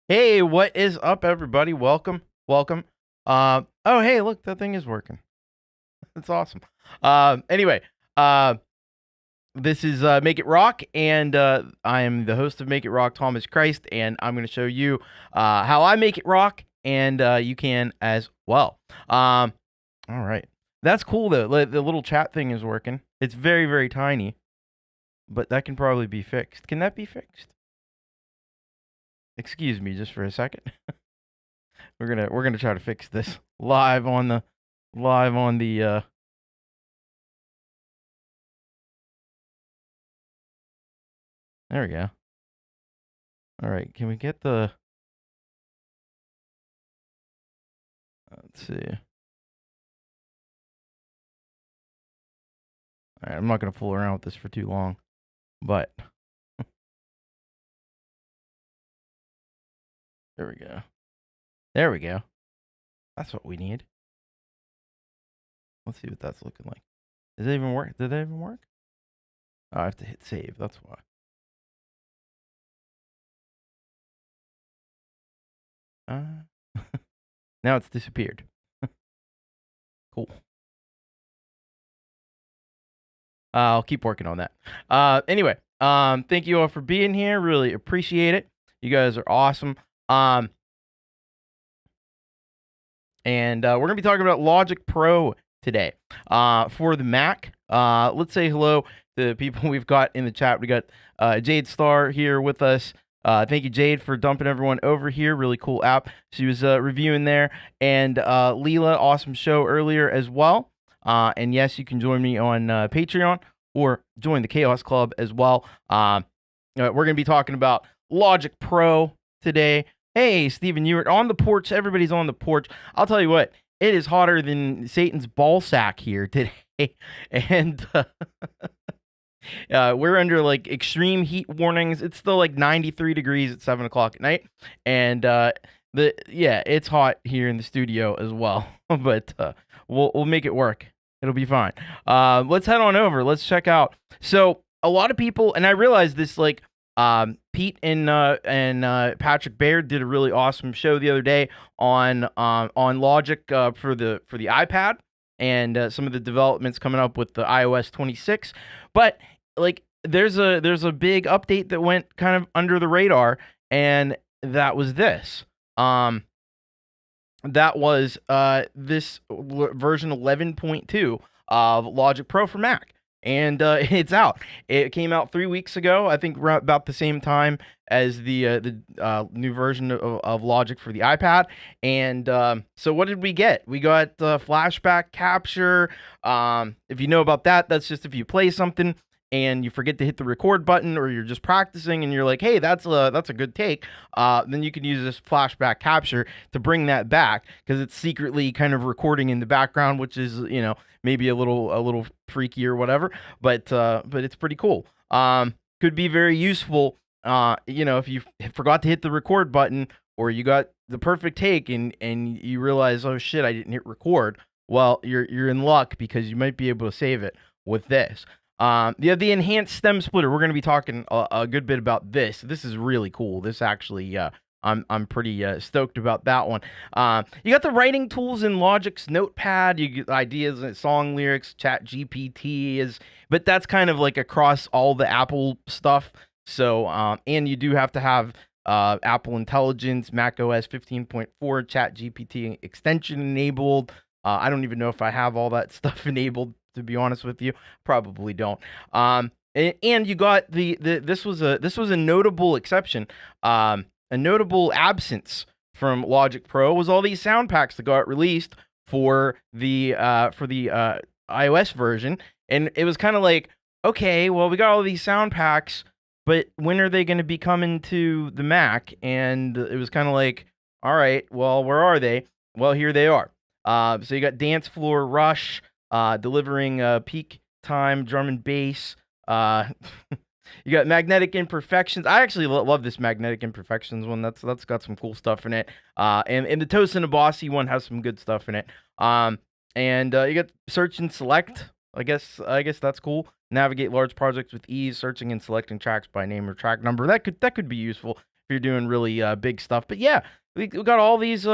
Hey, what is up, everybody? Welcome, welcome. Oh, hey, look, that thing is working. That's awesome. Anyway, uh, this is Make It Rock, and I am the host of Make It Rock, Thomas Christ, and I'm going to show you how I make it rock, and you can as well. All right, that's cool though. The little chat thing is working. It's very, very tiny, but that can probably be fixed. Can that be fixed? Excuse me, just for a second. We're gonna try to fix this live on the there we go. All right, can we get the let's see. All right, I'm not gonna fool around with this for too long, but there we go. There we go. That's what we need. Let's see what that's looking like. Does it even work? Did that even work? Oh, I have to hit save. That's why. Now it's disappeared. Cool. I'll keep working on that. Anyway, thank you all for being here. Really appreciate it. You guys are awesome. And we're going to be talking about Logic Pro today for the Mac. Let's say hello to the people we've got in the chat. We got Jade Star here with us. Thank you, Jade, for dumping everyone over here. Really cool app. She was reviewing there. And Leela, awesome show earlier as well. And yes, you can join me on Patreon or join the Chaos Club as well. We're going to be talking about Logic Pro today. Hey, Steven, you're on the porch. Everybody's on the porch. I'll tell you what, it is hotter than Satan's ball sack here today. And we're under like extreme heat warnings. It's still like 93 degrees at 7 o'clock at night. And it's hot here in the studio as well. But we'll make it work. It'll be fine. Let's head on over. Let's check out. So a lot of people, and I realize this, like, Pete and Patrick Baird did a really awesome show the other day on Logic for the iPad and some of the developments coming up with the iOS 26. But like, there's a big update that went kind of under the radar, and that was this. That was this version 11.2 of Logic Pro for Mac. And it's out. It came out 3 weeks ago, I think about the same time as the new version of Logic for the iPad. And so what did we get? We got flashback capture. If you know about that, that's just if you play something and you forget to hit the record button, or you're just practicing and you're like, hey, that's a good take, then you can use this flashback capture to bring that back, because it's secretly kind of recording in the background, which is, maybe a little freaky or whatever, but it's pretty cool. Could be very useful, if you forgot to hit the record button, or you got the perfect take and you realize, oh shit, I didn't hit record. Well, you're in luck, because you might be able to save it with this. You have the enhanced stem splitter. We're going to be talking a good bit about this. This is really cool. This actually, I'm pretty stoked about that one. You got the writing tools in Logic's Notepad. You get ideas and song lyrics. Chat GPT is, but that's kind of like across all the Apple stuff. So, and you do have to have Apple Intelligence, Mac OS 15.4, Chat GPT extension enabled. I don't even know if I have all that stuff enabled, to be honest with you. Probably don't. And you got this was a notable exception. A notable absence from Logic Pro was all these sound packs that got released for the iOS version, and it was kind of like, okay, well, we got all these sound packs, but when are they going to be coming to the Mac? And it was kind of like, all right, well, where are they? Well, here they are. So you got Dance Floor Rush, delivering peak time drum and bass. You got Magnetic Imperfections. I actually love this Magnetic Imperfections one. That's got some cool stuff in it. And the Tosin Abasi one has some good stuff in it. And you got Search and Select. I guess that's cool. Navigate large projects with ease, searching and selecting tracks by name or track number. That could be useful you're doing really big stuff. But yeah, we got all these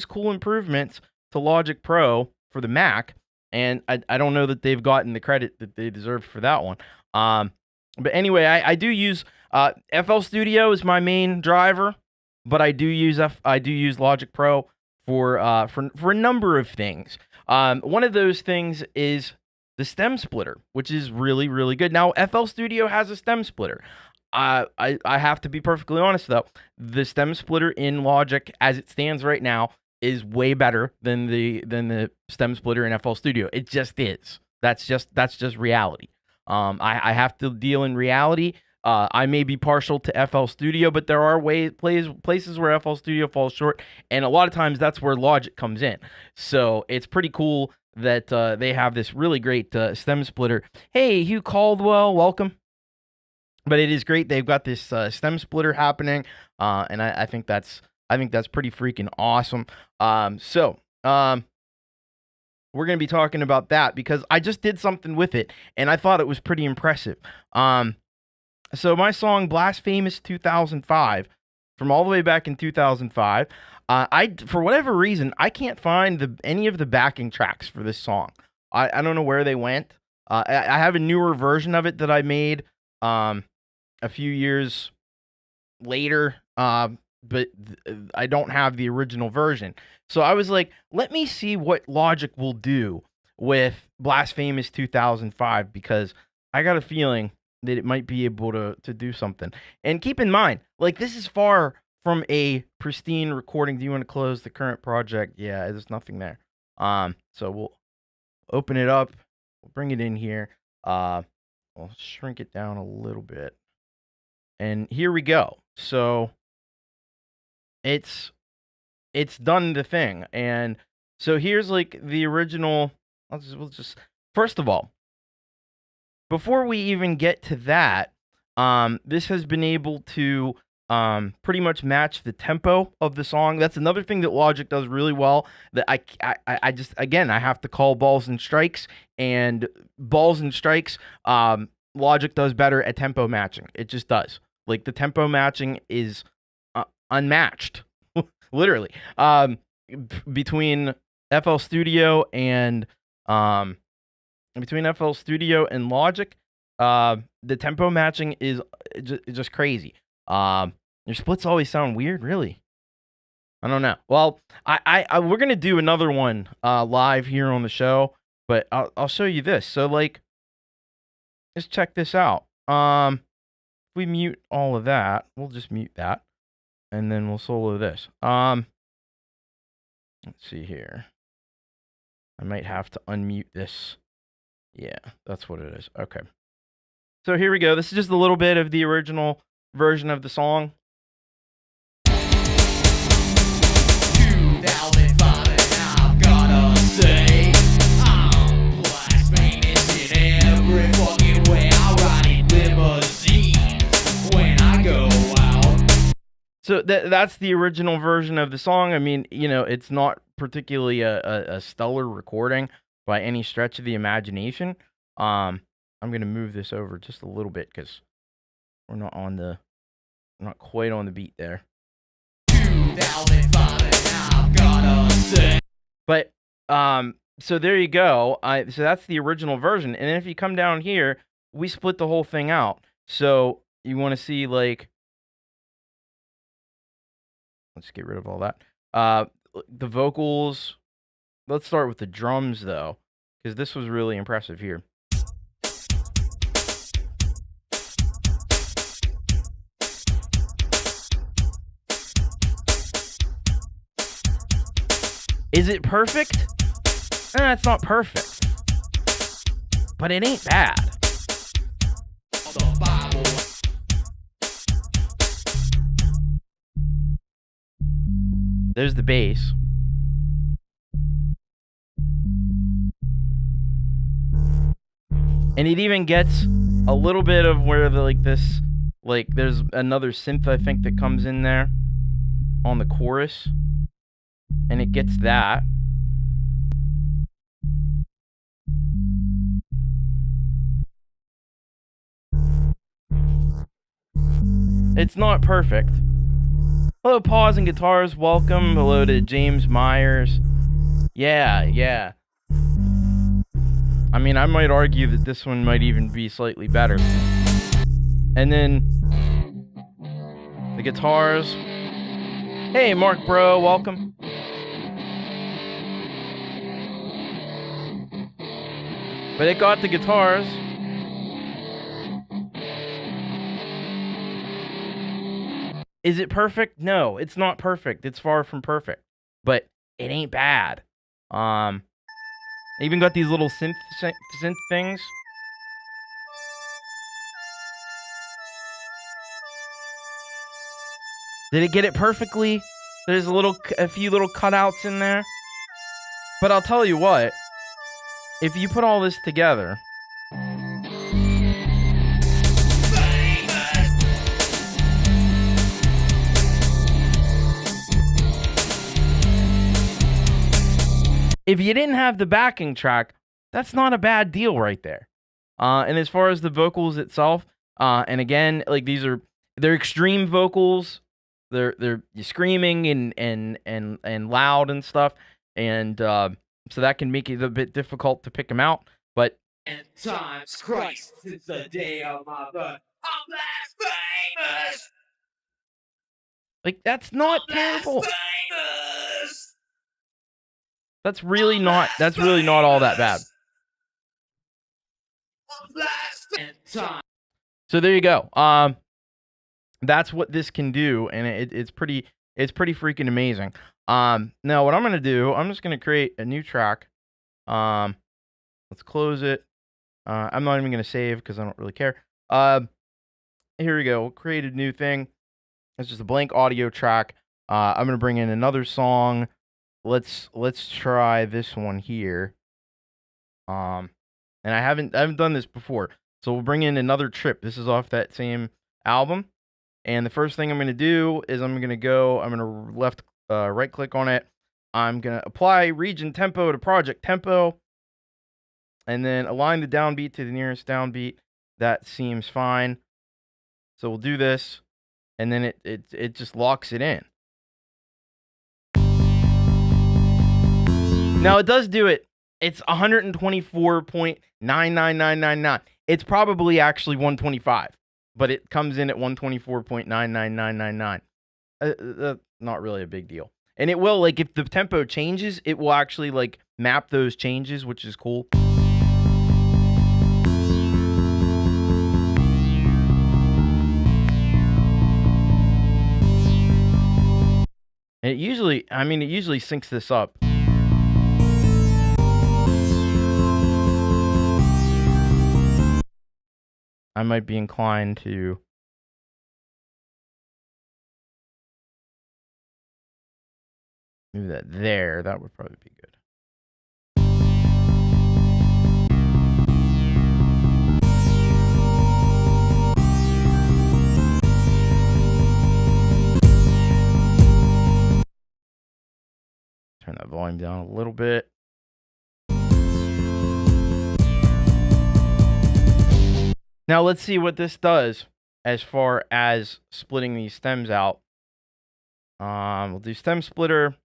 cool improvements to Logic Pro for the Mac, and I don't know that they've gotten the credit that they deserve for that one. But anyway, I do use FL Studio is my main driver, but I do use Logic Pro for a number of things. One of those things is the stem splitter, which is really, really good. Now, FL Studio has a stem splitter. I have to be perfectly honest though, the stem splitter in Logic as it stands right now is way better than the stem splitter in FL Studio. It just is. That's just reality. I have to deal in reality. I may be partial to FL Studio, but there are places where FL Studio falls short, and a lot of times that's where Logic comes in. So it's pretty cool that they have this really great stem splitter. Hey, Hugh Caldwell, welcome. But it is great. They've got this stem splitter happening, and I think that's pretty freaking awesome. We're going to be talking about that because I just did something with it, and I thought it was pretty impressive. So my song Blasphemous 2005, from all the way back in 2005, for whatever reason, I can't find any of the backing tracks for this song. I don't know where they went. I have a newer version of it that I made a few years later, but I don't have the original version. So I was like, let me see what Logic will do with Blasphemous 2005, because I got a feeling that it might be able to do something. And keep in mind, like, this is far from a pristine recording. Do you want to close the current project? Yeah, there's nothing there. So we'll open it up. We'll bring it in here. We'll shrink it down a little bit. And here we go. So it's done the thing. And so here's like the original. We'll just first of all, before we even get to that, this has been able to pretty much match the tempo of the song. That's another thing that Logic does really well, that I just, again, I have to call balls and strikes. And balls and strikes, Logic does better at tempo matching. It just does. Like, the tempo matching is unmatched, literally. Between FL Studio and Logic, the tempo matching is just crazy. Your splits always sound weird, really. I don't know. Well, we're gonna do another one live here on the show, but I'll show you this. So, like, let's check this out. If we mute all of that, we'll just mute that, and then we'll solo this. Let's see here. I might have to unmute this. Yeah, that's what it is. Okay. So here we go. This is just a little bit of the original version of the song. 2005, and I've gotta say, I'm blasphemous in every fucking way. I ride in limousines when I go out. So that's the original version of the song. I mean, you know, it's not particularly a stellar recording by any stretch of the imagination. I'm gonna move this over just a little bit because we're not quite on the beat there. 2005, and I've gotta say. But so there you go. So that's the original version, and then if you come down here, we split the whole thing out. So you want to see, like, let's get rid of all that. The vocals. Let's start with the drums though, because this was really impressive here. Is it perfect? It's not perfect, but it ain't bad. There's the bass. And it even gets a little bit of where there's another synth, I think, that comes in there on the chorus. And it gets that. It's not perfect, Hello, Pause and Guitars. Welcome. Hello to James Myers. Yeah. I mean, I might argue that this one might even be slightly better. And then the guitars. Hey, Mark Bro, welcome. But it got the guitars. Is it perfect? No, it's not perfect. It's far from perfect. But it ain't bad. I even got these little synth things. Did it get it perfectly? There's a few little cutouts in there. But I'll tell you what, if you put all this together, if you didn't have the backing track, that's not a bad deal right there. And as far as the vocals itself, and again, like they're extreme vocals. They're screaming and loud and stuff, and so that can make it a bit difficult to pick them out. But and times Christ since the day of my birth, I'm blasphemous. Like that's not terrible. That's really not all that bad. So there you go. That's what this can do, and it's pretty freaking amazing. Now what I'm gonna do, I'm just gonna create a new track. Let's close it. I'm not even gonna save because I don't really care. Here we go. We'll create a new thing. It's just a blank audio track. I'm gonna bring in another song. Let's try this one here. And I haven't done this before, so we'll bring in Another Trip. This is off that same album. And the first thing I'm going to do is I'm going to right click on it. I'm going to apply region tempo to project tempo. And then align the downbeat to the nearest downbeat. That seems fine. So we'll do this. And then it just locks it in. Now it does do it. It's 124.99999. It's probably actually 125. But it comes in at 124.99999. Not really a big deal. And it will, like, if the tempo changes, it will actually, like, map those changes, which is cool. And it usually syncs this up. I might be inclined to move that there. That would probably be good. Turn that volume down a little bit. Now let's see what this does as far as splitting these stems out. We'll do stem splitter.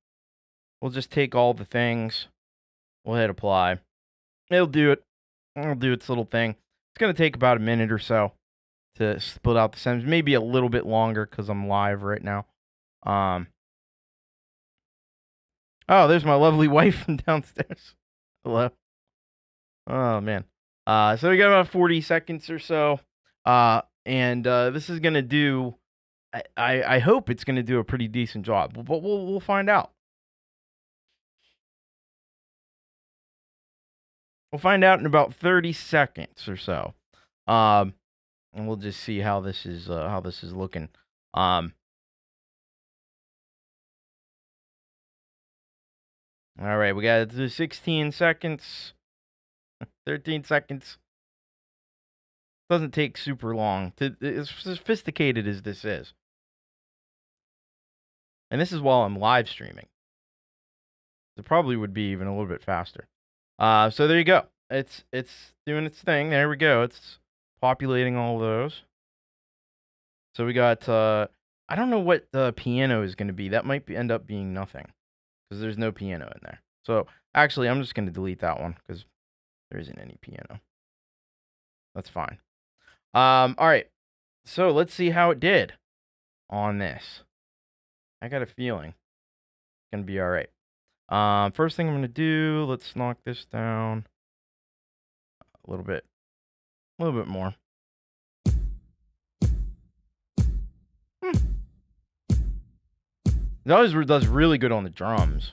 We'll just take all the things. We'll hit apply. It'll do it. It'll do its little thing. It's going to take about a minute or so to split out the stems. Maybe a little bit longer because I'm live right now. Oh, there's my lovely wife from downstairs. Hello. Oh, man. So we got about 40 seconds or so. And this is going to do, I hope it's going to do a pretty decent job, but we'll find out. We'll find out in about 30 seconds or so. And we'll just see how this is looking. All right, we got 16 seconds. 13 seconds. Doesn't take super long. As sophisticated as this is. And this is while I'm live streaming. It probably would be even a little bit faster. So there you go. It's doing its thing. There we go. It's populating all those. So we got I don't know what the piano is going to be. That might end up being nothing because there's no piano in there. So actually, I'm just going to delete that one because there isn't any piano. That's fine. All right. So let's see how it did on this. I got a feeling it's going to be all right. First thing I'm going to do, let's knock this down a little bit more. It always does really good on the drums.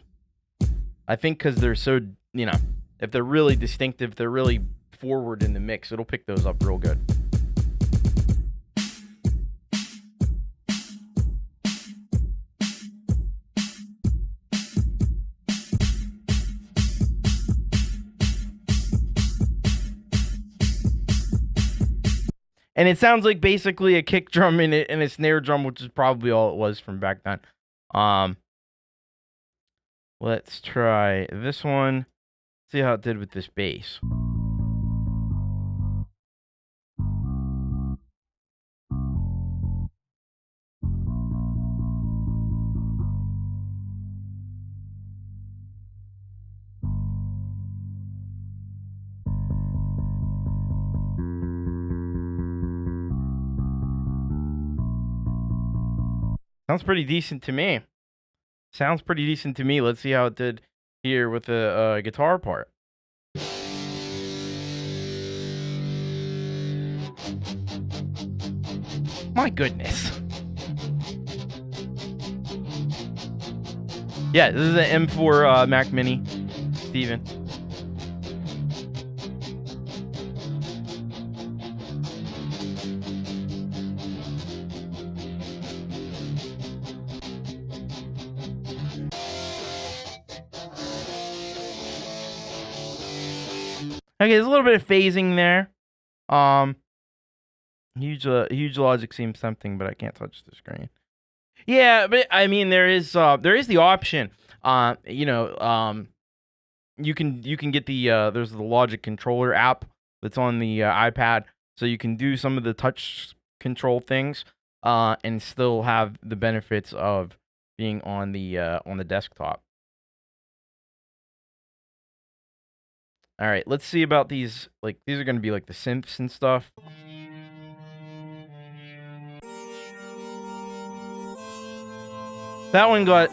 I think because they're so, if they're really distinctive, they're really forward in the mix, it'll pick those up real good. And it sounds like basically a kick drum and a snare drum, which is probably all it was from back then. Let's try this one. See how it did with this bass. Sounds pretty decent to me. Let's see how it did here with the guitar part. My goodness. Yeah, this is an M4 Mac Mini, Steven. Okay, there's a little bit of phasing there. Huge Logic seems something, but I can't touch the screen. Yeah, but I mean there is the option. You can get the there's the Logic controller app that's on the iPad, so you can do some of the touch control things and still have the benefits of being on the desktop. All right, let's see about these. Like, these are going to be like the synths and stuff. That one got...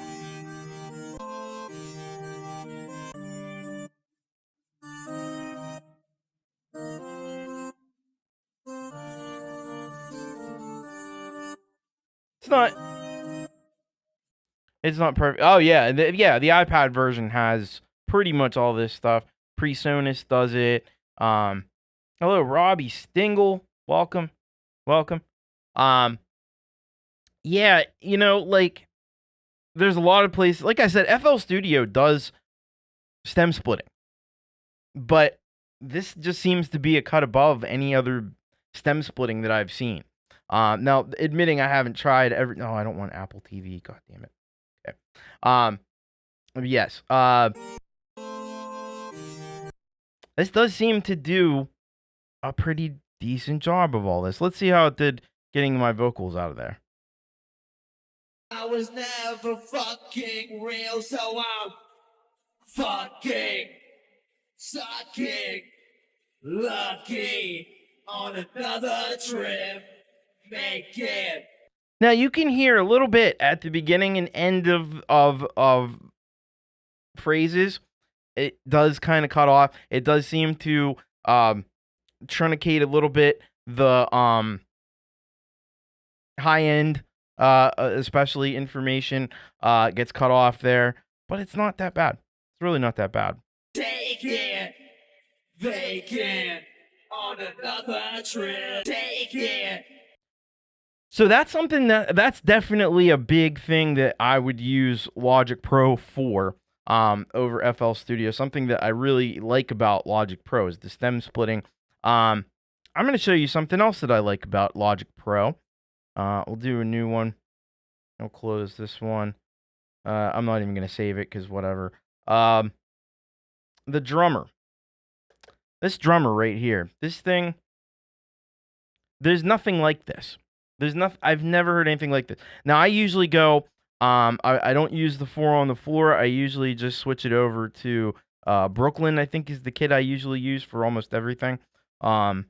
It's not perfect. Oh, yeah. The iPad version has pretty much all this stuff. PreSonus does it. Hello, Robbie Stingle. Welcome. Yeah, like, there's a lot of places. Like I said, FL Studio does stem splitting. But this just seems to be a cut above any other stem splitting that I've seen. Now, admitting I haven't tried no, I don't want Apple TV. God damn it. Okay. Yes. This does seem to do a pretty decent job of all this. Let's see how it did getting my vocals out of there. I was never fucking real, so I'm fucking sucking lucky on another trip. Make it. Now you can hear a little bit at the beginning and end of phrases. It does kind of cut off. It does seem to truncate a little bit the high end especially information gets cut off there, but it's not that bad. It's really not that bad. Take it, vacant on another trip. Take it. So that's something that's definitely a big thing that I would use Logic Pro for over FL Studio. Something that I really like about Logic Pro is the stem splitting. I'm going to show you something else that I like about Logic Pro. We'll do a new one. I'll close this one. I'm not even going to save it because whatever. The drummer. This drummer right here. This thing. There's nothing like this. There's nothing. I've never heard anything like this. Now I usually go. I don't use the 4 on the floor. I usually just switch it over to Brooklyn. I think is the kit I usually use for almost everything. Um,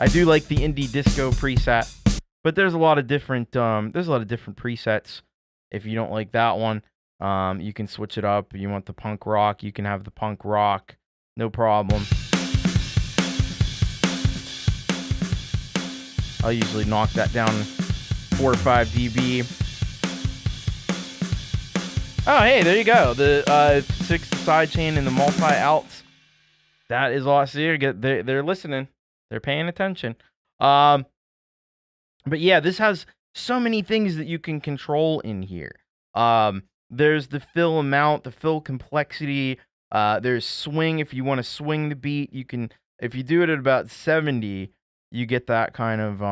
I do like the indie disco preset, but there's a lot of different presets. If you don't like that one, you can switch it up. You want the punk rock, you can have the punk rock, no problem. I'll usually knock that down 4 or 5 dB. Oh, hey, there you go. The 6 sidechain and the multi-alts. That is awesome. They're listening. They're paying attention. But yeah, this has so many things that you can control in here. There's the fill amount, the fill complexity. There's swing. If you want to swing the beat, you can. If you do it at about 70, you get that kind of.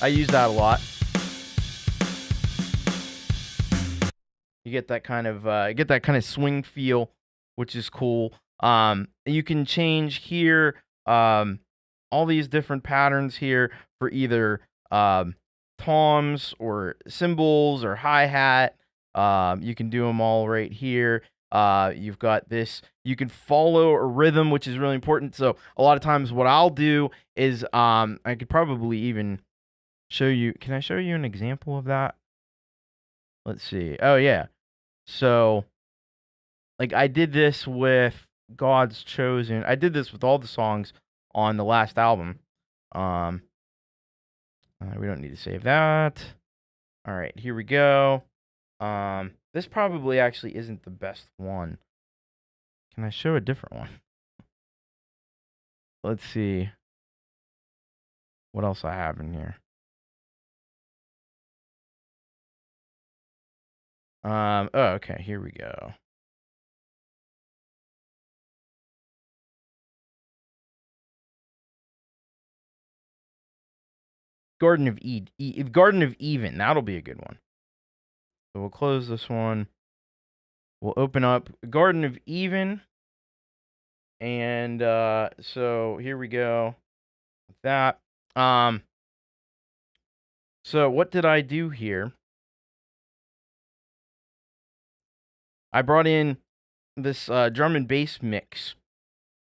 I use that a lot. You get that kind of swing feel, which is cool. You can change here all these different patterns here for either toms or cymbals or hi-hat. You can do them all right here. You've got this. You can follow a rhythm, which is really important. So a lot of times what I'll do is I could probably even show you. Can I show you an example of that? Let's see. Oh, yeah. So, like, I did this with God's Chosen. I did this with all the songs on the last album. We don't need to save that. All right, here we go. This probably actually isn't the best one. Can I show a different one? Let's see what else I have in here. Oh, okay, here we go. Garden of Garden of Even. That'll be a good one. So we'll close this one. We'll open up Garden of Even. And so here we go with that. So what did I do here? I brought in this drum and bass mix,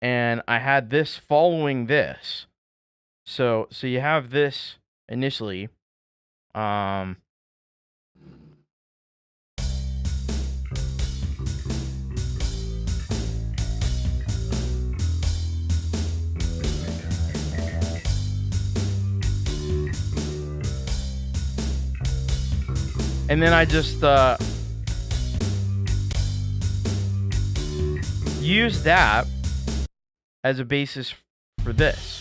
and I had this following this. So you have this initially. And then I just use that as a basis for this.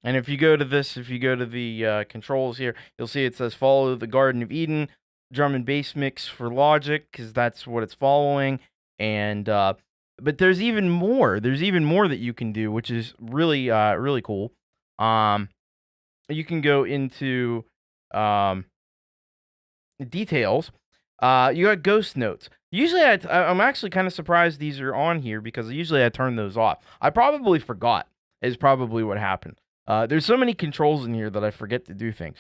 And if you go to the controls here, you'll see it says follow the Garden of Eden drum and bass mix for Logic, because that's what it's following. And but there's even more. There's even more that you can do, which is really really cool. You can go into details. You got ghost notes. Usually, I'm actually kind of surprised these are on here because usually I turn those off. I probably forgot. Is probably what happened. There's so many controls in here that I forget to do things.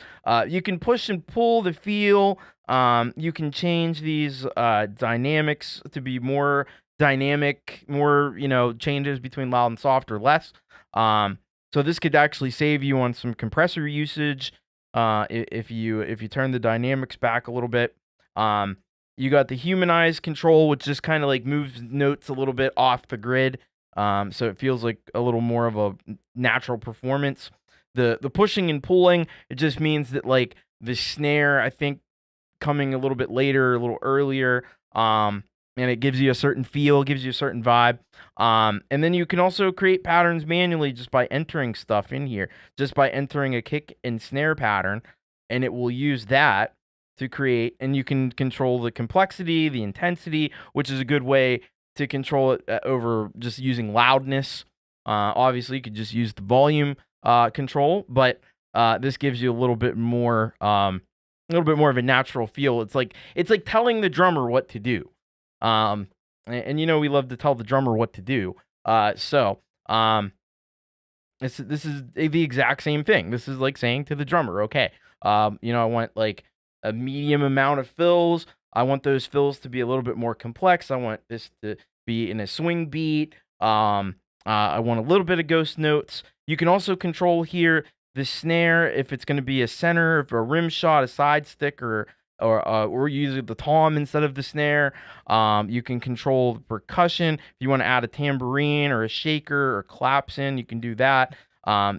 You can push and pull the feel. You can change these dynamics to be more dynamic, more changes between loud and soft or less. So this could actually save you on some compressor usage if you turn the dynamics back a little bit. You got the humanized control, which just kind of like moves notes a little bit off the grid. So it feels like a little more of a natural performance. The pushing and pulling, it just means that like the snare, I think, coming a little bit later, a little earlier, and it gives you a certain feel, gives you a certain vibe. And then you can also create patterns manually just by entering stuff in here, just by entering a kick and snare pattern, and it will use that to create, and you can control the complexity, the intensity, which is a good way to control it over just using loudness. Obviously, you could just use the volume control, but this gives you a little bit more little bit more of a natural feel. It's like telling the drummer what to do. And you know we love to tell the drummer what to do. So this is the exact same thing. This is like saying to the drummer, okay, I want like a medium amount of fills. I want those fills to be a little bit more complex. I want this to be in a swing beat. I want a little bit of ghost notes. You can also control here the snare if it's going to be a center, if a rim shot, a side stick, or use the tom instead of the snare. You can control the percussion. If you want to add a tambourine or a shaker or claps in, you can do that.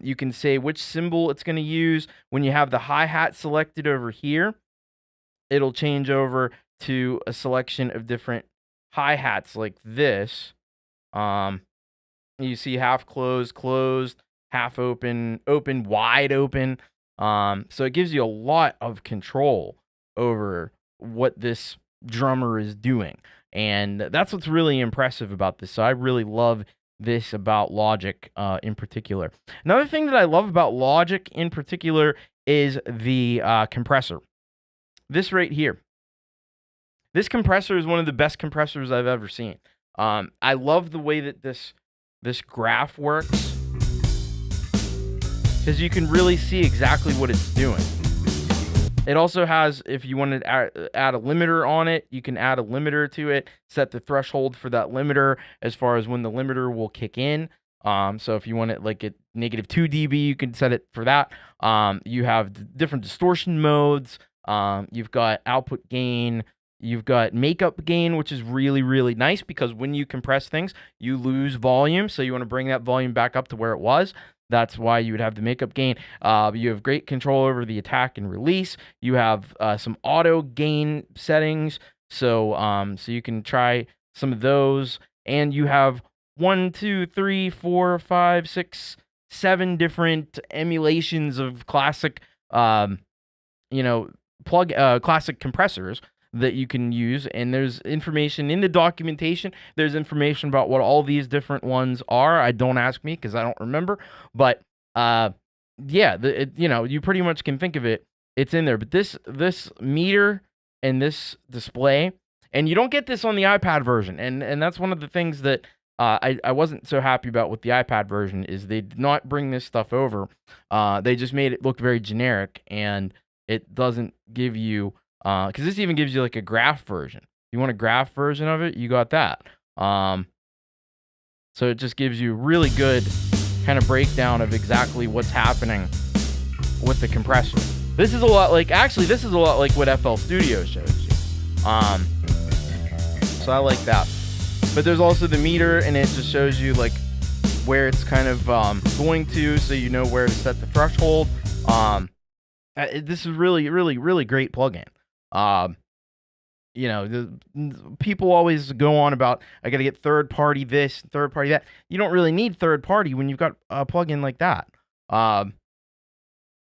You can say which cymbal it's going to use. When you have the hi-hat selected over here, it'll change over to a selection of different hi-hats like this. You see half closed, closed, half open, open, wide open. So it gives you a lot of control over what this drummer is doing. And that's what's really impressive about this. So I really love this about Logic in particular. Another thing that I love about Logic in particular is the compressor. This right here. This compressor is one of the best compressors I've ever seen. I love the way that this graph works, because you can really see exactly what it's doing. It also has, if you want to add a limiter on it, you can add a limiter to it, set the threshold for that limiter as far as when the limiter will kick in. So if you want it like at -2 dB, you can set it for that. You have different distortion modes. You've got output gain. You've got makeup gain, which is really, really nice because when you compress things, you lose volume. So you want to bring that volume back up to where it was. That's why you would have the makeup gain. You have great control over the attack and release. You have some auto gain settings. So you can try some of those. And you have 1, 2, 3, 4, 5, 6, 7 different emulations of classic, classic compressors that you can use, and there's information in the documentation. There's information about what all these different ones are. Don't ask me because I don't remember, but you pretty much can think of it. It's in there. But this meter and this display, and you don't get this on the iPad version, and that's one of the things that I wasn't so happy about with the iPad version is they did not bring this stuff over. They just made it look very generic, and it doesn't give you. Because this even gives you like a graph version. If you want a graph version of it, you got that. So it just gives you really good kind of breakdown of exactly what's happening with the compressor. This is a lot like what FL Studio shows you. So I like that. But there's also the meter, and it just shows you like where it's kind of going to, so you know where to set the threshold. This is really, really, really great plugin. People always go on about I got to get third party this, third party that. You don't really need third party when you've got a plugin like that. The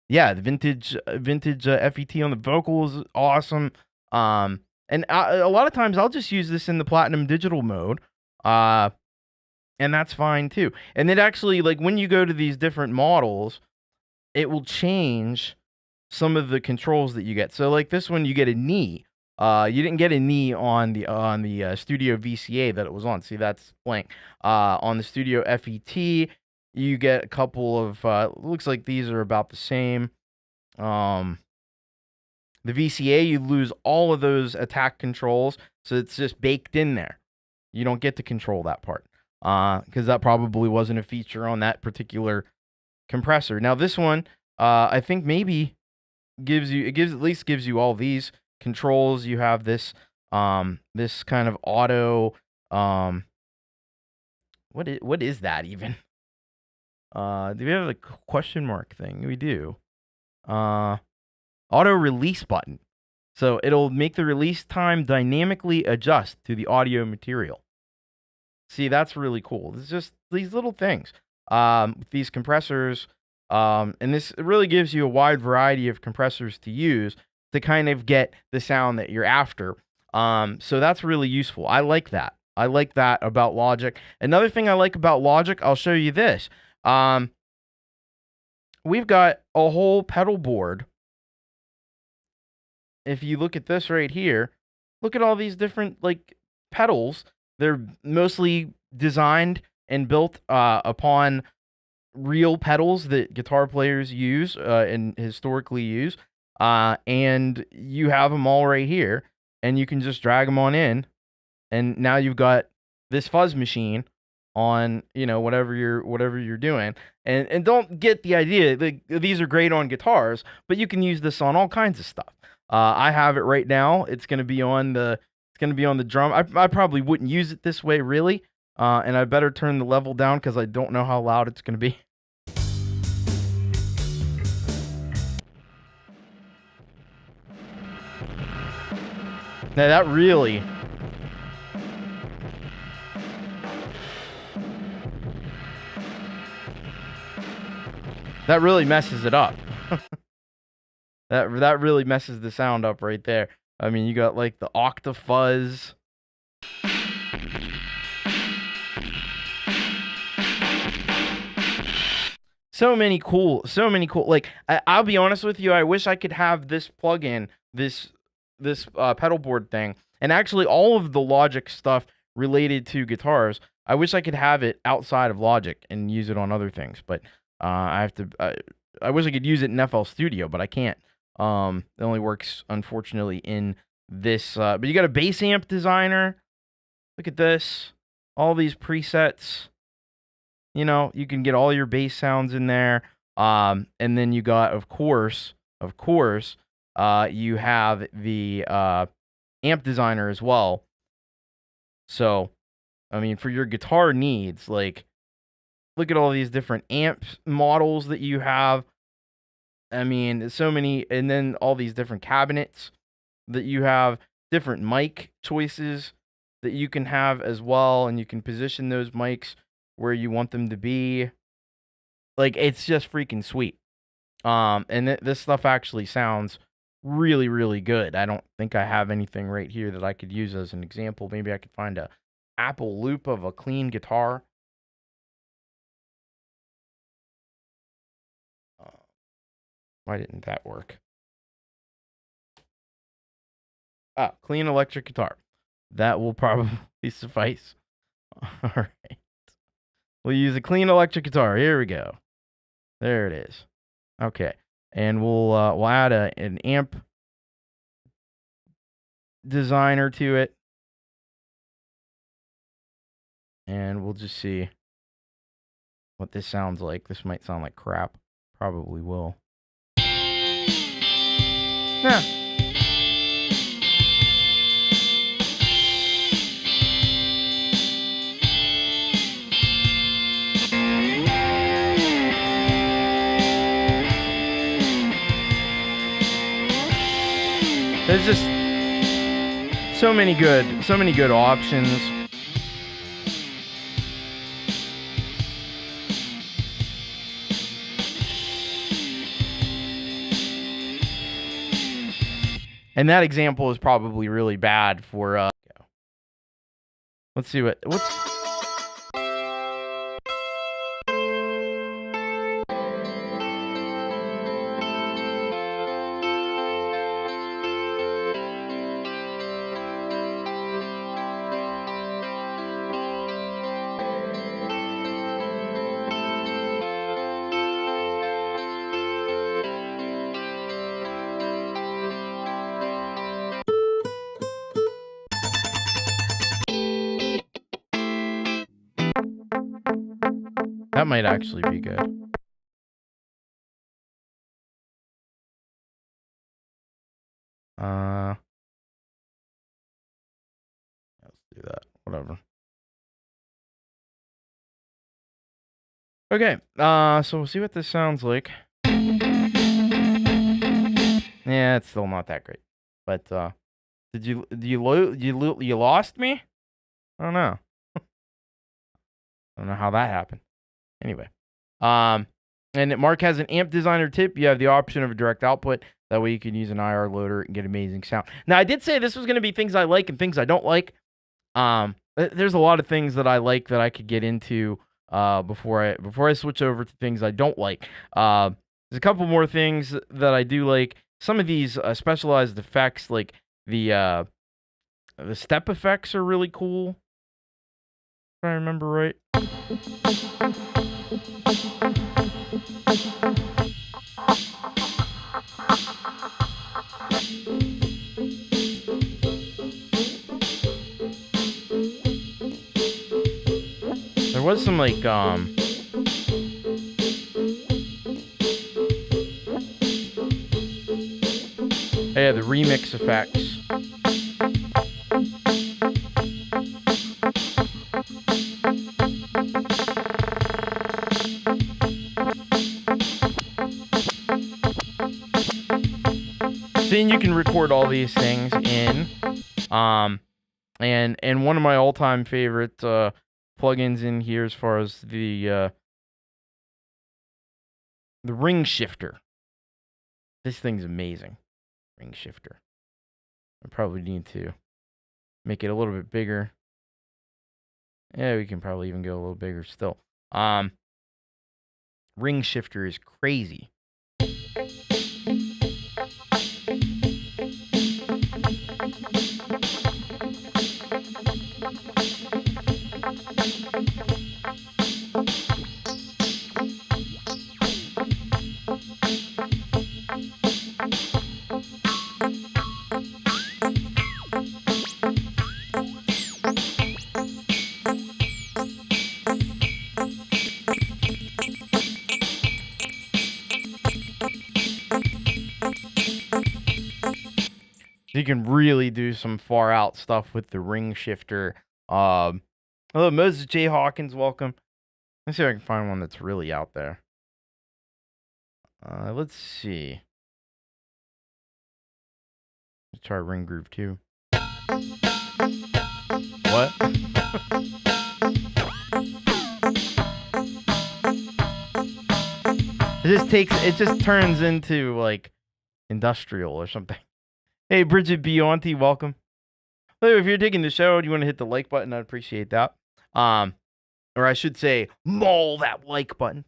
vintage FET on the vocals is awesome. And a lot of times I'll just use this in the Platinum Digital mode. And that's fine too. And it actually, like, when you go to these different models, it will change some of the controls that you get. So like this one, you get a knee. You didn't get a knee on the Studio VCA that it was on. See, that's blank. On the Studio FET, you get a couple of. Looks like these are about the same. The VCA, you lose all of those attack controls, so it's just baked in there. You don't get to control that part because that probably wasn't a feature on that particular compressor. Now this one, I think maybe gives you all these controls. You have this this kind of auto what is that even? Do we have a question mark thing? We do. Auto release button. So it'll make the release time dynamically adjust to the audio material. See, that's really cool. It's just these little things. These compressors, and this really gives you a wide variety of compressors to use to kind of get the sound that you're after. So that's really useful. I like that. I like that about Logic. Another thing I like about Logic, I'll show you this. We've got a whole pedal board if you look at this right here, look at all these different like pedals. They're mostly designed and built upon real pedals that guitar players use and historically use. And you have them all right here, and you can just drag them on in, and now you've got this fuzz machine on, whatever you're doing. And don't get the idea that these are great on guitars, but you can use this on all kinds of stuff. I have it right now. It's going to be on the drum. I probably wouldn't use it this way really. And I better turn the level down because I don't know how loud it's going to be. Now that really messes it up. That really messes the sound up right there. I mean, you got like the octafuzz. So many cool. Like I'll be honest with you, I wish I could have this plugin, this pedal board thing, and actually all of the Logic stuff related to guitars. I wish I could have it outside of Logic and use it on other things, but I wish I could use it in FL Studio, but I can't. It only works, unfortunately, in this. But you got a bass amp designer. Look at this. All these presets. You can get all your bass sounds in there. And then you got, of course, you have the amp designer as well. So, I mean, for your guitar needs, like, look at all these different amp models that you have. I mean, so many, and then all these different cabinets that you have, different mic choices that you can have as well, and you can position those mics where you want them to be. Like, it's just freaking sweet. And this stuff actually sounds really, really good. I don't think I have anything right here that I could use as an example. Maybe I could find a Apple loop of a clean guitar. Why didn't that work? Clean electric guitar. That will probably suffice. All right. We'll use a clean electric guitar. Here we go. There it is. Okay. And we'll add an amp designer to it. And we'll just see what this sounds like. This might sound like crap. Probably will. Yeah. There's just so many good options. And that example is probably really bad for let's see what's that might actually be good. Let's do that. Whatever. Okay. So we'll see what this sounds like. Yeah, it's still not that great. But you lost me? I don't know. I don't know how that happened. Anyway, and Mark has an amp designer tip. You have the option of a direct output. That way you can use an IR loader and get amazing sound. Now, I did say this was going to be things I like and things I don't like. There's a lot of things that I like that I could get into before I switch over to things I don't like. There's a couple more things that I do like. some of these specialized effects, like the step effects, are really cool. If I remember right. There was some like yeah, the remix effects. Then you can record all these things in and one of my all-time favorite plugins in here as far as the ring shifter. This thing's amazing. Ring shifter. I probably need to make it a little bit bigger. Yeah, we can probably even go a little bigger still. Ring shifter is crazy. You can really do some far out stuff with the ring shifter. Hello, Moses J. Hawkins, welcome. Let's see if I can find one that's really out there. Let's see. Let's try Ring Groove 2. What? It just turns into like industrial or something. Hey, Bridget Bionti, welcome. Hey, if you're digging the show, do you want to hit the like button? I'd appreciate that. Or I should say, maul that like button.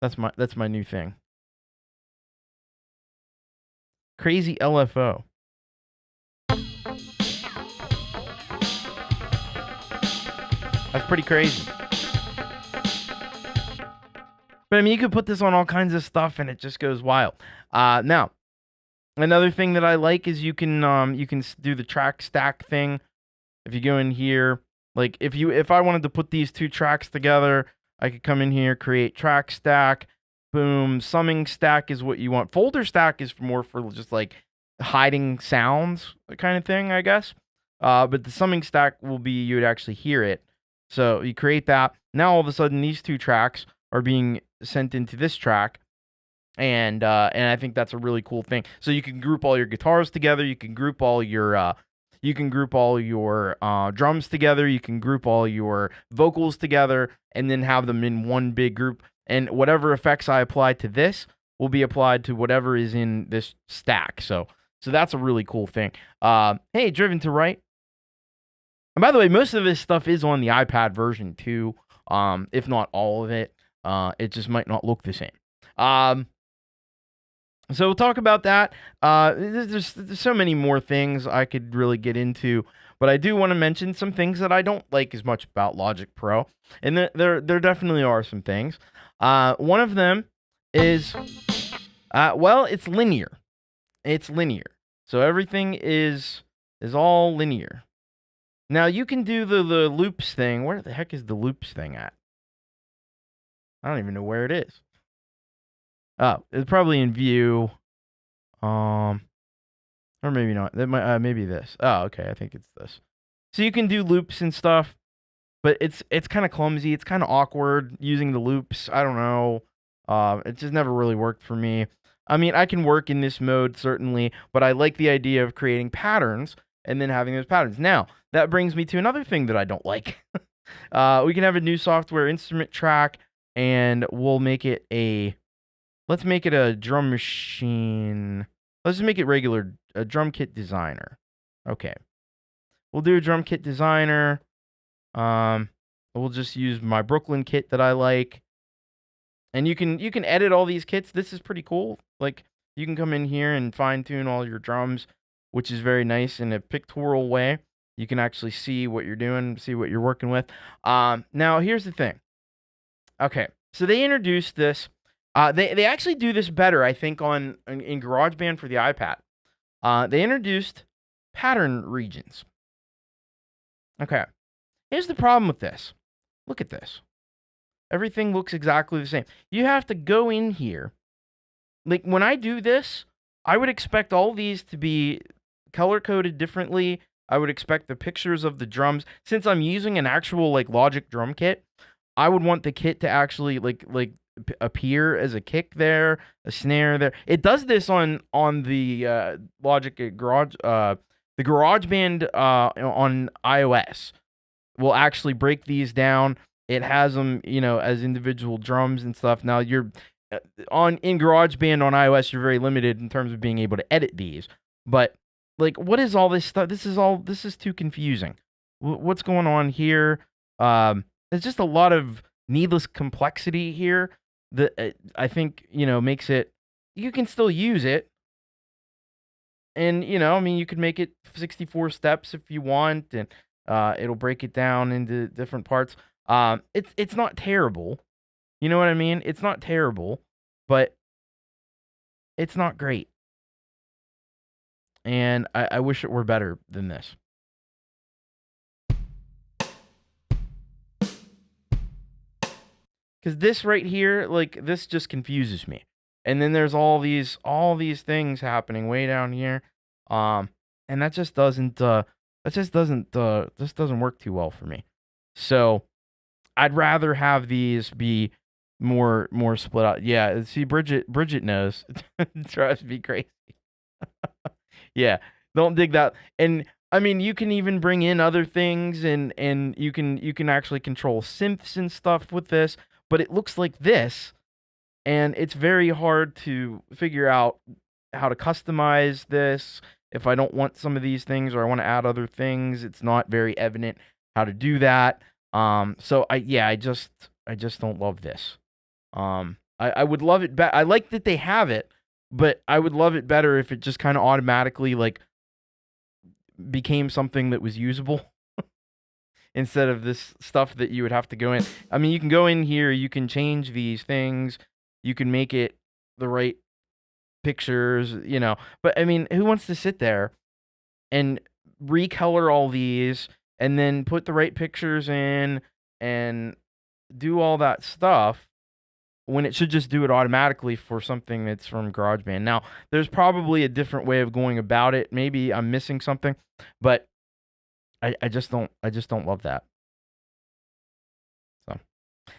That's my new thing. Crazy LFO. That's pretty crazy. But I mean, you could put this on all kinds of stuff, and it just goes wild. Now, another thing that I like is you can do the track stack thing. If you go in here, like if I wanted to put these two tracks together, I could come in here, create track stack, boom. Summing stack is what you want. Folder stack is more for just like hiding sounds kind of thing, I guess. But the summing stack will be you would actually hear it. So you create that. Now all of a sudden these two tracks are being sent into this track. And I think that's a really cool thing. So you can group all your guitars together. You can group all your drums together. You can group all your vocals together, and then have them in one big group. And whatever effects I apply to this will be applied to whatever is in this stack. So that's a really cool thing. Hey, Driven to Right. And by the way, most of this stuff is on the iPad version too. If not all of it. It just might not look the same. So we'll talk about that. There's so many more things I could really get into, but I do want to mention some things that I don't like as much about Logic Pro, and there definitely are some things. One of them is, it's linear. It's linear, so everything is all linear. Now you can do the loops thing. Where the heck is the loops thing at? I don't even know where it is. Oh, it's probably in view. Or maybe not. That might maybe this. Oh, okay. I think it's this. So you can do loops and stuff, but it's kind of clumsy. It's kind of awkward using the loops. I don't know. It just never really worked for me. I mean, I can work in this mode certainly, but I like the idea of creating patterns and then having those patterns. Now, that brings me to another thing that I don't like. We can have a new software instrument track, and we'll make it let's make it a drum machine. Let's just make it a drum kit designer. Okay. We'll do a drum kit designer. We'll just use my Brooklyn kit that I like. And you can edit all these kits. This is pretty cool. Like, You can come in here and fine tune all your drums, which is very nice in a pictorial way. You can actually see what you're doing, see what you're working with. Now here's the thing. Okay, so they introduced this. They actually do this better, I think, in GarageBand for the iPad. They introduced pattern regions. Okay, here's the problem with this. Look at this. Everything looks exactly the same. You have to go in here. Like when I do this, I would expect all these to be color coded differently. I would expect the pictures of the drums. Since I'm using an actual like Logic drum kit, I would want the kit to actually appear as a kick there, a snare there. It does this on the Logic Garage the GarageBand on iOS will actually break these down. It has them, as individual drums and stuff. Now you're in GarageBand on iOS, you're very limited in terms of being able to edit these. But like, what is all this stuff? This is too confusing. What's going on here? There's just a lot of needless complexity here that I think makes it. You can still use it, and you could make it 64 steps if you want, and it'll break it down into different parts. It's not terrible. You know what I mean? It's not terrible, but it's not great. And I wish it were better than this. Because this right here, like, this just confuses me. And then there's all these things happening way down here. And that just doesn't work too well for me. So I'd rather have these be more split out. Yeah, see, Bridget knows. It drives me crazy. Yeah, don't dig that. And I mean, you can even bring in other things, and you can actually control synths and stuff with this. But it looks like this, and it's very hard to figure out how to customize this. If I don't want some of these things, or I want to add other things, it's not very evident how to do that. So I just don't love this. I would love it better. I like that they have it, but I would love it better if it just kind of automatically like became something that was usable instead of this stuff that you would have to go in. I mean, you can go in here, you can change these things, you can make it the right pictures, But I mean, who wants to sit there and recolor all these and then put the right pictures in and do all that stuff when it should just do it automatically for something that's from GarageBand? Now, there's probably a different way of going about it. Maybe I'm missing something, but I just don't love that. So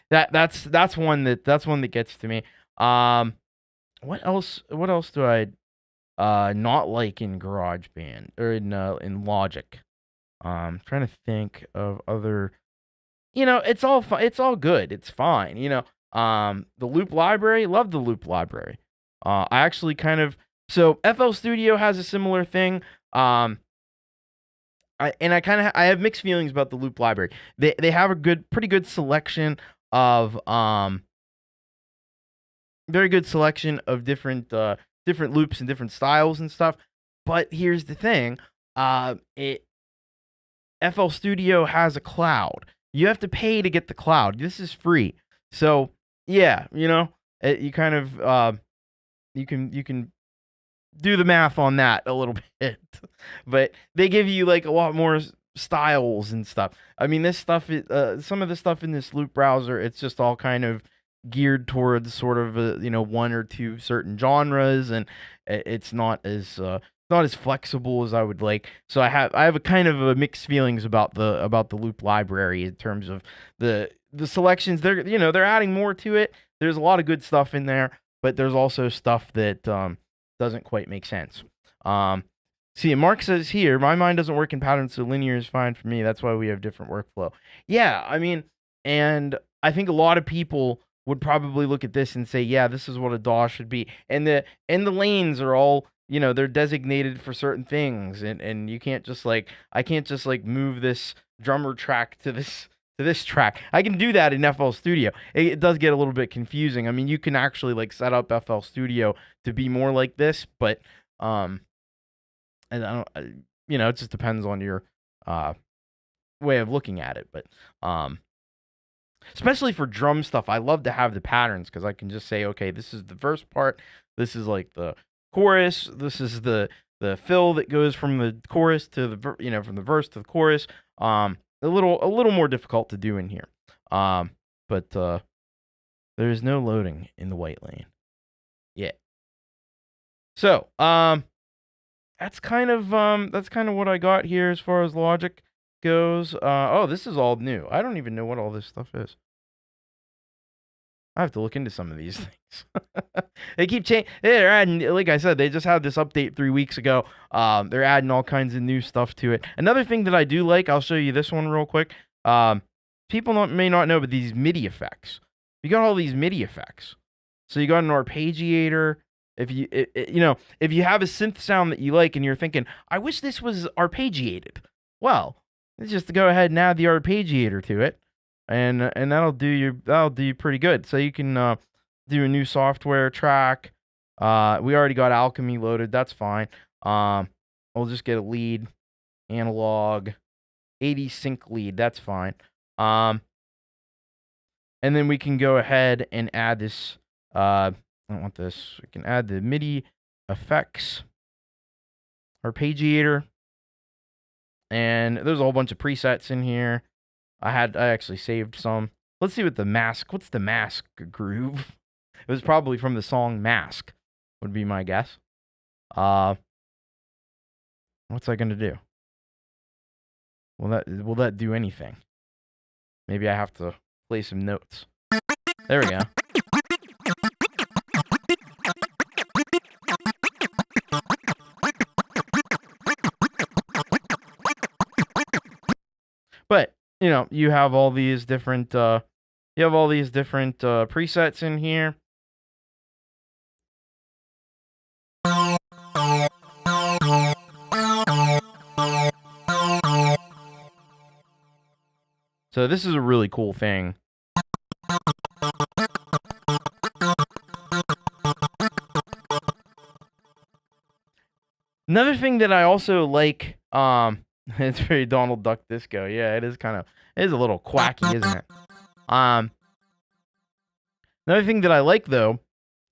that's one that gets to me. What else do I not like in GarageBand or in Logic? Trying to think of other. It's all it's all good. It's fine. The loop library, love the loop library. I actually so FL Studio has a similar thing. I have mixed feelings about the loop library. They have a pretty good selection of very good selection of different loops and different styles and stuff. But here's the thing, FL Studio has a cloud. You have to pay to get the cloud. This is free. So yeah, you kind of you can do the math on that a little bit, but they give you like a lot more styles and stuff. I mean, this stuff is some of the stuff in this loop browser. It's just all kind of geared towards sort of one or two certain genres, and it's not as flexible as I would like. So I have a kind of a mixed feelings about the loop library in terms of the selections. They're adding more to it. There's a lot of good stuff in there, but there's also stuff that doesn't quite make sense. See, Mark says here, my mind doesn't work in patterns, so linear is fine for me. That's why we have different workflow. Yeah, I mean, and I think a lot of people would probably look at this and say, yeah, this is what a DAW should be. And the lanes are all, they're designated for certain things, and you can't just I can't just move this drummer track to to this track. I can do that in FL Studio. It does get a little bit confusing. I mean, you can actually like set up FL Studio to be more like this, but and I don't, it just depends on your way of looking at it. But especially for drum stuff, I love to have the patterns because I can just say, okay, this is the verse part, this is like the chorus, this is the fill that goes from the chorus to the from the verse to the chorus. A little more difficult to do in here. But there is no loading in the white lane yet. So that's kind of what I got here as far as Logic goes. Oh, this is all new. I don't even know what all this stuff is. I have to look into some of these things. They keep changing. They're adding, like I said, they just had this update 3 weeks ago. They're adding all kinds of new stuff to it. Another thing that I do like, I'll show you this one real quick. People may not know, but these MIDI effects. You got all these MIDI effects. So you got an arpeggiator. If you have a synth sound that you like and you're thinking, I wish this was arpeggiated. Well, let's just go ahead and add the arpeggiator to it. And that'll do you pretty good. So you can do a new software track. We already got Alchemy loaded. That's fine. We'll just get a lead, analog, 80 sync lead. That's fine. And then we can go ahead and add this. I don't want this. We can add the MIDI effects, arpeggiator, and there's a whole bunch of presets in here. I actually saved some. Let's see what the mask. What's the mask groove? It was probably from the song Mask, would be my guess. What's that gonna do? Will that do anything? Maybe I have to play some notes. There we go. But you have all these different presets in here. So this is a really cool thing. Another thing that I also like, it's very Donald Duck Disco. Yeah, it is a little quacky, isn't it? Another thing that I like though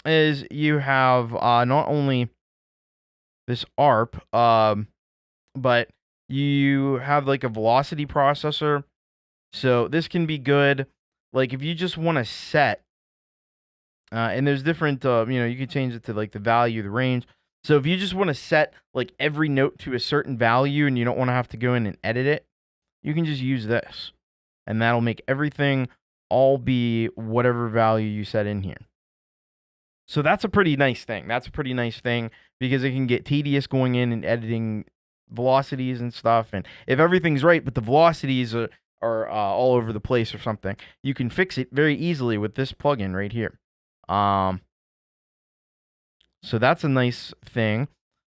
is you have not only this ARP, but you have like a velocity processor. So this can be good, like if you just want to set, and there's different, you can change it to like the value, the range. So if you just want to set like every note to a certain value and you don't want to have to go in and edit it, you can just use this. And that'll make everything all be whatever value you set in here. So that's a pretty nice thing. Because it can get tedious going in and editing velocities and stuff. And if everything's right, but the velocities are all over the place or something, you can fix it very easily with this plugin right here. So that's a nice thing.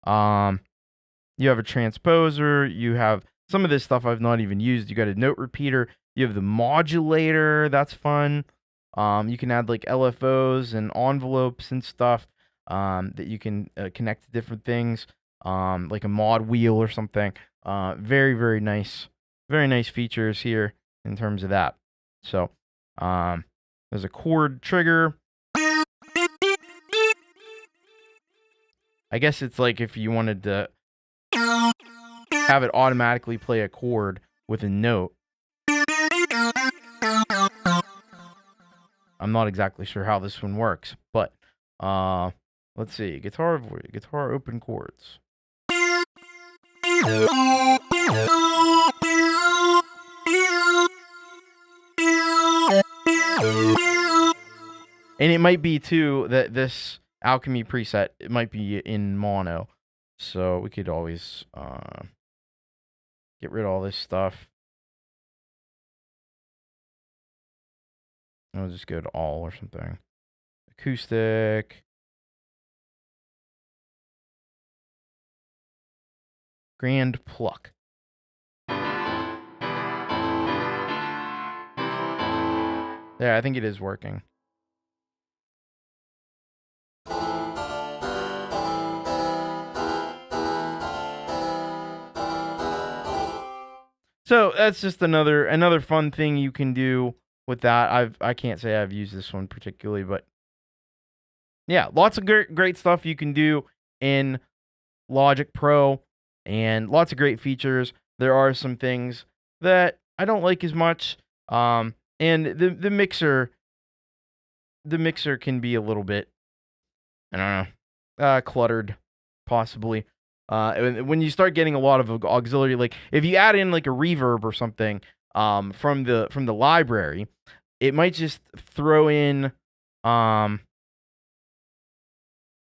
You have a transposer. You have some of this stuff I've not even used. You got a note repeater. You have the modulator. That's fun. You can add like LFOs and envelopes and stuff that you can connect to different things, like a mod wheel or something. Very, very nice. Very nice features here in terms of that. So there's a chord trigger. I guess it's like if you wanted to have it automatically play a chord with a note. I'm not exactly sure how this one works, but let's see. Guitar open chords. And it might be too that this Alchemy preset, it might be in mono. So we could always get rid of all this stuff. I'll just go to all or something. Acoustic. Grand Pluck. Yeah, I think it is working. So that's just another fun thing you can do with that. I can't say I've used this one particularly, but yeah, lots of great stuff you can do in Logic Pro, and lots of great features. There are some things that I don't like as much, and the mixer can be a little bit, I don't know, cluttered, possibly. When you start getting a lot of auxiliary, like if you add in like a reverb or something, from the library, it might just throw in, um,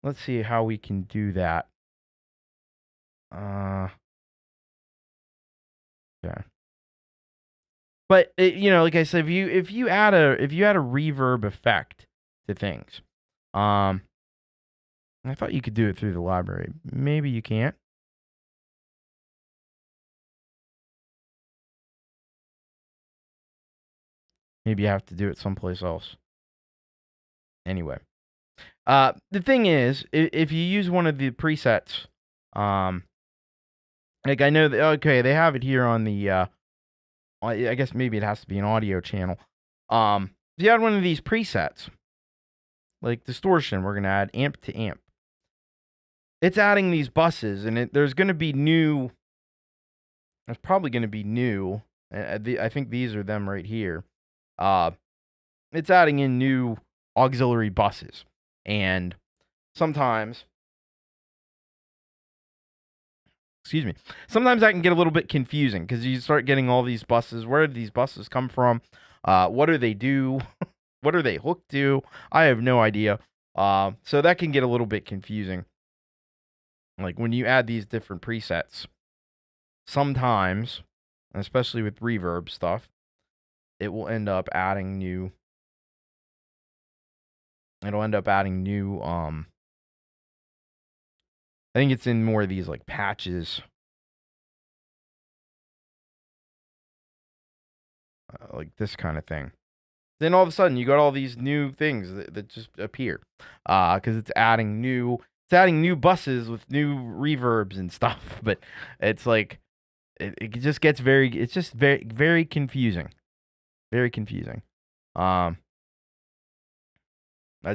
let's see how we can do that. Yeah. But like I said, if you add a reverb effect to things, um, I thought you could do it through the library. Maybe you can't. Maybe you have to do it someplace else. Anyway, the thing is, if you use one of the presets, like I know that, okay, they have it here on the I guess maybe it has to be an audio channel. If you add one of these presets, like distortion, we're gonna add amp to amp. It's adding these buses, and there's going to be new. There's probably going to be new. I think these are them right here. It's adding in new auxiliary buses, and sometimes, excuse me, sometimes that can get a little bit confusing because you start getting all these buses. Where did these buses come from? What do they do? What are they hooked to? I have no idea. So that can get a little bit confusing. Like when you add these different presets, sometimes, especially with reverb stuff, it will end up adding new. It'll end up adding new. I think it's in more of these like patches, like this kind of thing. Then all of a sudden, you got all these new things that just appear, because it's adding new. It's adding new buses with new reverbs and stuff, but it's like it just gets very. It's just very confusing, very confusing. I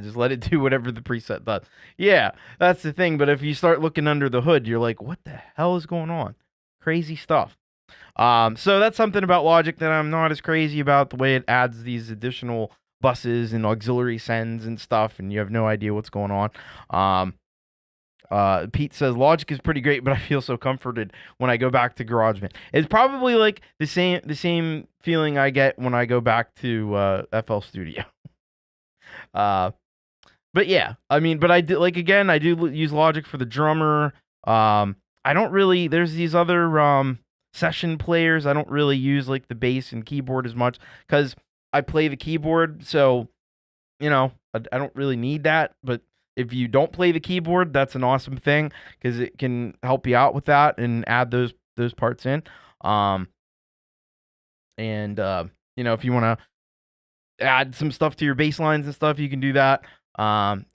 just let it do whatever the preset does. Yeah, that's the thing. But if you start looking under the hood, you're like, what the hell is going on? Crazy stuff. So that's something about Logic that I'm not as crazy about, the way it adds these additional buses and auxiliary sends and stuff, and you have no idea what's going on. Pete says Logic is pretty great, but I feel so comforted when I go back to GarageBand. It's probably like the same feeling I get when I go back to FL Studio. But yeah, I mean, but I do, like, again, I do use Logic for the drummer. I don't really. There's these other session players. I don't really use like the bass and keyboard as much because I play the keyboard, so I don't really need that. But if you don't play the keyboard, that's an awesome thing because it can help you out with that and add those parts in. And if you want to add some stuff to your bass lines and stuff, you can do that.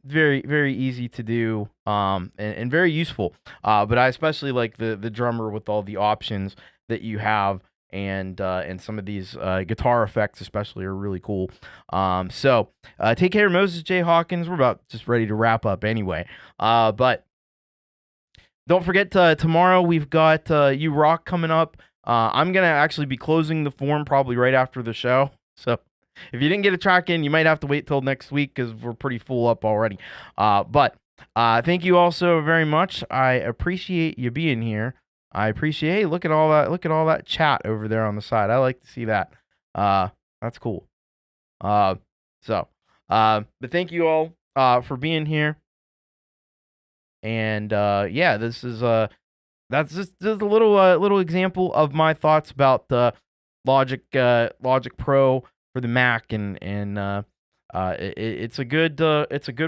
Very, very easy to do, and very useful. But I especially like the drummer with all the options that you have, and some of these guitar effects especially are really cool. So take care, Moses J. Hawkins. We're about just ready to wrap up anyway. But don't forget, tomorrow we've got You Rock coming up. I'm gonna actually be closing the form probably right after the show. So if you didn't get a track in, you might have to wait till next week because we're pretty full up already. But thank you all so very much. I appreciate you being here. I appreciate. Hey, look at all that chat over there on the side. I like to see that. That's cool. But thank you all for being here. And yeah, this is that's just a little example of my thoughts about Logic Pro for the Mac, and it's a good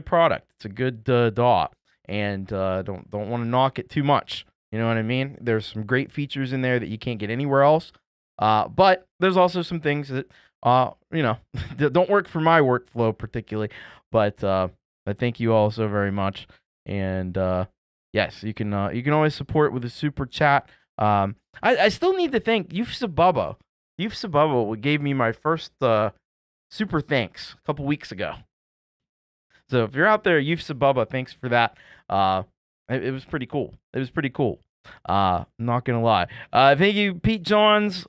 product. It's a good DAW, and don't want to knock it too much. You know what I mean? There's some great features in there that you can't get anywhere else. But there's also some things that You know, don't work for my workflow particularly, but I thank you all so very much. And yes, you can always support with a super chat. I still need to thank Youth Sabubba. Youth Sabubba gave me my first super thanks a couple weeks ago. So if you're out there, Youth Sabubba, thanks for that. It was pretty cool. It was pretty cool. Not gonna lie. Thank you, Pete Johns,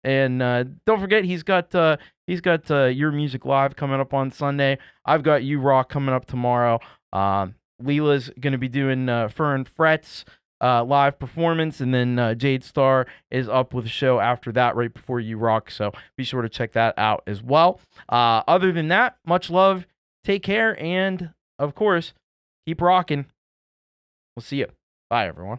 and don't forget he's got Your Music Live coming up on Sunday. I've got You Rock coming up tomorrow. Leela's gonna be doing Fern Frets live performance, and then Jade Star is up with a show after that, right before You Rock. So be sure to check that out as well. Other than that, much love. Take care, and of course, keep rocking. We'll see you. Bye, everyone.